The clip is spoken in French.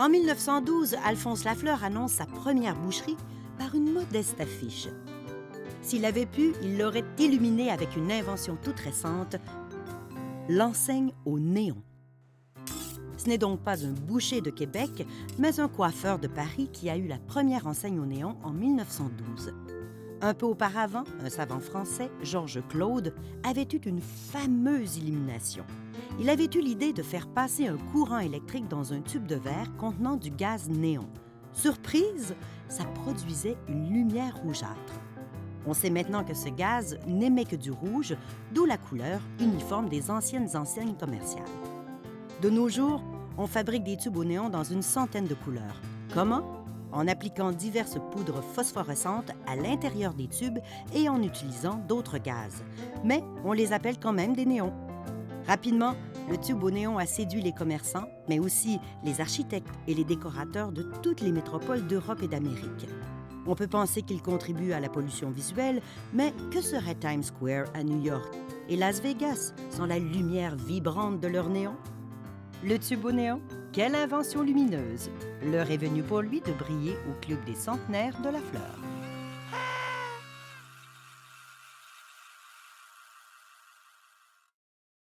En 1912, Alphonse Lafleur annonce sa première boucherie par une modeste affiche. S'il avait pu, il l'aurait illuminée avec une invention toute récente, l'enseigne au néon. Ce n'est donc pas un boucher de Québec, mais un coiffeur de Paris qui a eu la première enseigne au néon en 1912. Un peu auparavant, un savant français, Georges Claude, avait eu une fameuse illumination. Il avait eu l'idée de faire passer un courant électrique dans un tube de verre contenant du gaz néon. Surprise, ça produisait une lumière rougeâtre. On sait maintenant que ce gaz n'émet que du rouge, d'où la couleur uniforme des anciennes enseignes commerciales. De nos jours, on fabrique des tubes au néon dans une centaine de couleurs. Comment? En appliquant diverses poudres phosphorescentes à l'intérieur des tubes et en utilisant d'autres gaz. Mais on les appelle quand même des néons. Rapidement, le tube au néon a séduit les commerçants, mais aussi les architectes et les décorateurs de toutes les métropoles d'Europe et d'Amérique. On peut penser qu'il contribue à la pollution visuelle, mais que serait Times Square à New York et Las Vegas sans la lumière vibrante de leur néon? Le tube au néon, quelle invention lumineuse! L'heure est venue pour lui de briller au Club des centenaires de la fleur.